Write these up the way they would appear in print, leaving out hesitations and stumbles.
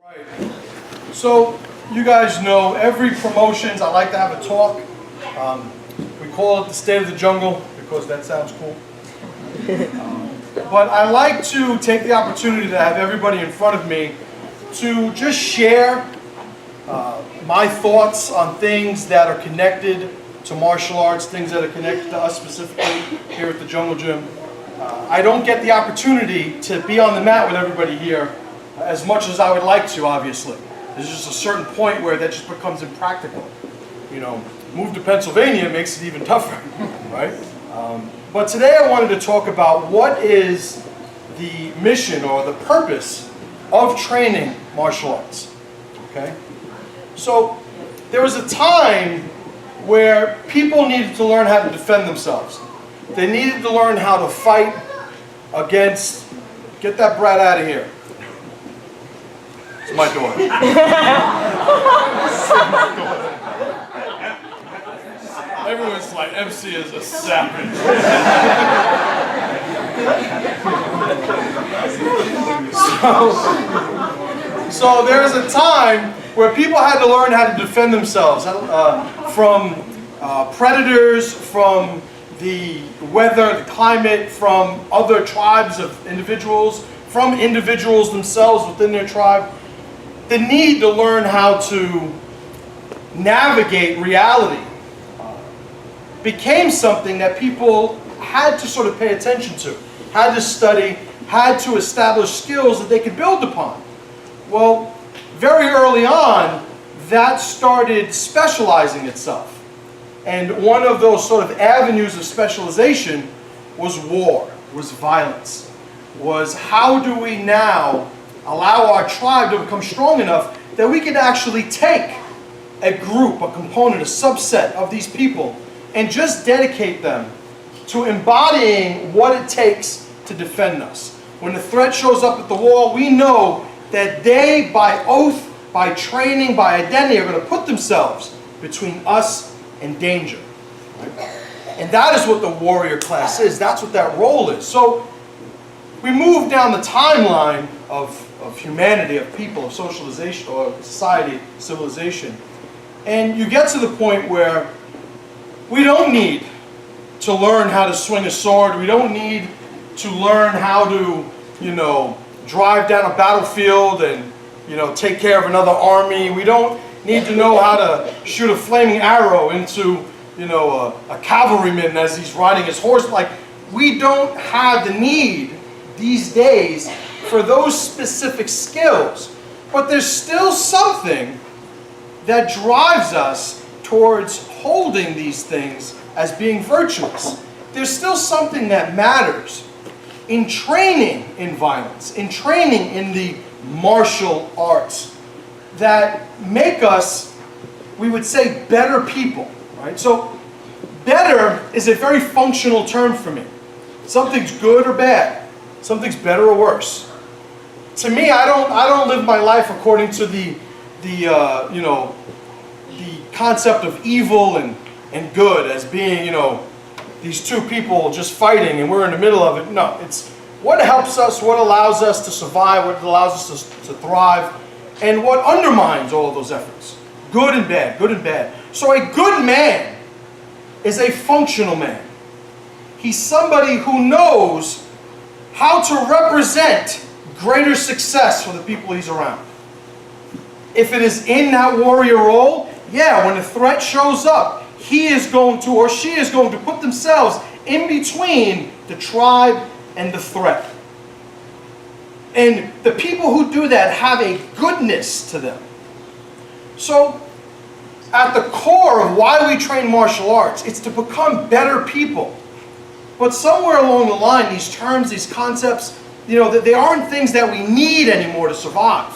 Right. So you guys know every promotions I like to have a talk. We call it the State of the Jungle because that sounds cool. But I like to take the opportunity to have everybody in front of me to just share my thoughts on things that are connected to martial arts, things that are connected to us specifically here at the Jungle Gym. I don't get the opportunity to be on the mat with everybody here as much as I would like to, obviously. There's just a certain point where that just becomes impractical. You know, move to Pennsylvania makes it even tougher, right? But today I wanted to talk about what is the mission or the purpose of training martial arts, okay? So there was a time where people needed to learn how to defend themselves. They needed to learn how to fight against, get that brat out of here. It's my daughter. Everyone's like, MC is a savage. So there's a time where people had to learn how to defend themselves from predators, from the weather, the climate, from other tribes of individuals, from individuals themselves within their tribe. The need to learn how to navigate reality became something that people had to sort of pay attention to, had to study, had to establish skills that they could build upon. Well, very early on, that started specializing itself. And one of those sort of avenues of specialization was war, was violence, was how do we now allow our tribe to become strong enough that we could actually take a group, a component, a subset of these people and just dedicate them to embodying what it takes to defend us. When the threat shows up at the wall, we know that they, by oath, by training, by identity, are going to put themselves between us and danger. And that is what the warrior class is. That's what that role is. So we move down the timeline of humanity, of people, of socialization, or society, civilization. And you get to the point where we don't need to learn how to swing a sword. We don't need to learn how to, drive down a battlefield and, take care of another army. We don't need to know how to shoot a flaming arrow into, a cavalryman as he's riding his horse. Like, we don't have the need these days for those specific skills. But there's still something that drives us towards holding these things as being virtuous. There's still something that matters in training in violence, in training in the martial arts that make us, we would say, better people, right? So better is a very functional term for me. Something's good or bad. Something's better or worse. To me, I don't live my life according to the concept of evil and good as being, these two people just fighting and we're in the middle of it. No, it's what helps us, what allows us to survive, what allows us to thrive, and what undermines all of those efforts. Good and bad, good and bad. So a good man is a functional man. He's somebody who knows how to represent greater success for the people he's around. If it is in that warrior role, yeah, when the threat shows up, he is going to, or she is going to put themselves in between the tribe and the threat. And the people who do that have a goodness to them. So, at the core of why we train martial arts, it's to become better people. But somewhere along the line, these terms, these concepts, that they aren't things that we need anymore to survive.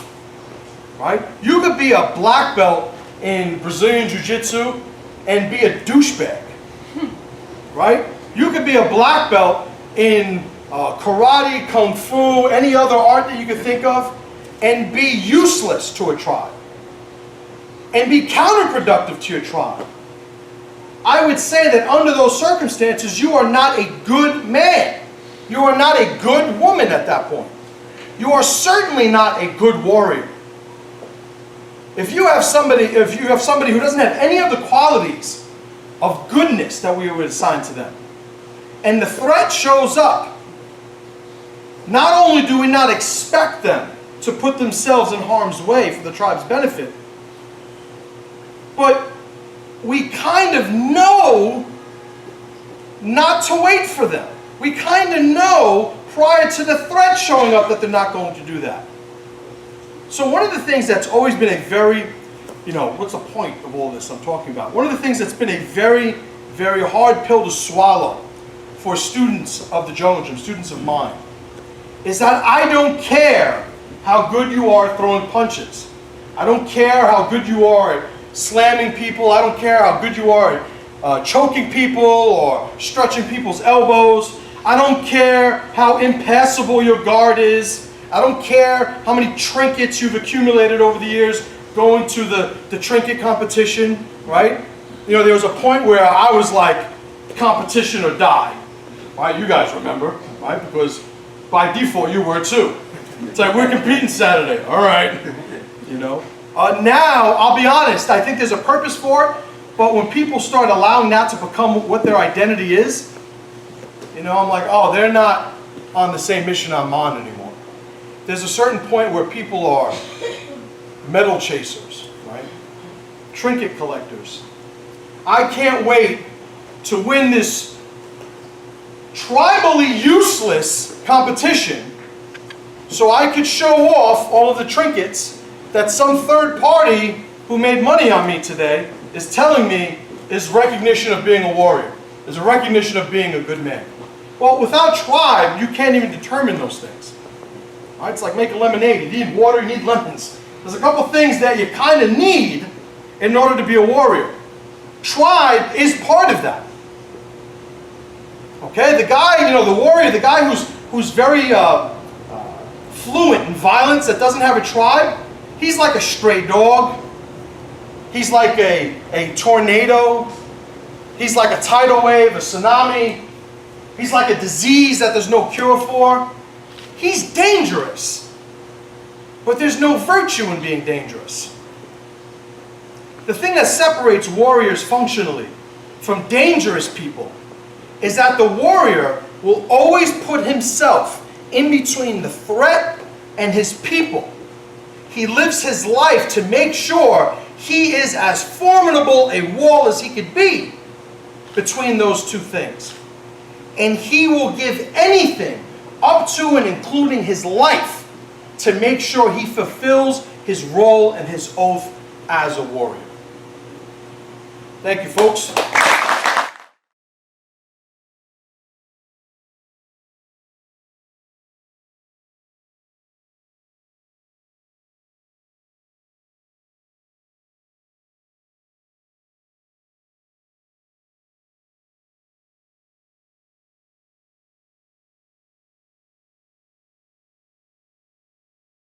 Right? You could be a black belt in Brazilian Jiu-Jitsu and be a douchebag. Right? You could be a black belt in karate, kung fu, any other art that you could think of, and be useless to a tribe. And be counterproductive to your tribe. I would say that under those circumstances, you are not a good man. You are not a good woman at that point. You are certainly not a good warrior. If you have somebody who doesn't have any of the qualities of goodness that we would assign to them, and the threat shows up, not only do we not expect them to put themselves in harm's way for the tribe's benefit, but we kind of know not to wait for them. We kind of know prior to the threat showing up that they're not going to do that. So one of the things that's always been a very, what's the point of all this I'm talking about? One of the things that's been a very, very hard pill to swallow for students of the Jones Gym, students of mine, is that I don't care how good you are at throwing punches. I don't care how good you are at slamming people. I don't care how good you are at choking people or stretching people's elbows. I don't care how impassable your guard is. I don't care how many trinkets you've accumulated over the years going to the trinket competition, right? There was a point where I was like, competition or die, right? You guys remember, right? Because by default, you were too. It's like, we're competing Saturday, all right. Now, I'll be honest, I think there's a purpose for it, but when people start allowing that to become what their identity is, I'm like, oh, they're not on the same mission I'm on anymore. There's a certain point where people are medal chasers, right? Trinket collectors. I can't wait to win this tribally useless competition so I could show off all of the trinkets that some third party who made money on me today is telling me is recognition of being a warrior, is a recognition of being a good man. Well, without tribe, you can't even determine those things. Right? It's like making lemonade. You need water, you need lemons. There's a couple things that you kind of need in order to be a warrior. Tribe is part of that. Okay, the guy, the warrior, the guy who's very fluent in violence, that doesn't have a tribe, he's like a stray dog. He's like a tornado. He's like a tidal wave, a tsunami. He's like a disease that there's no cure for. He's dangerous. But there's no virtue in being dangerous. The thing that separates warriors functionally from dangerous people is that the warrior will always put himself in between the threat and his people. He lives his life to make sure he is as formidable a wall as he could be between those two things. And he will give anything up to and including his life to make sure he fulfills his role and his oath as a warrior. Thank you, folks.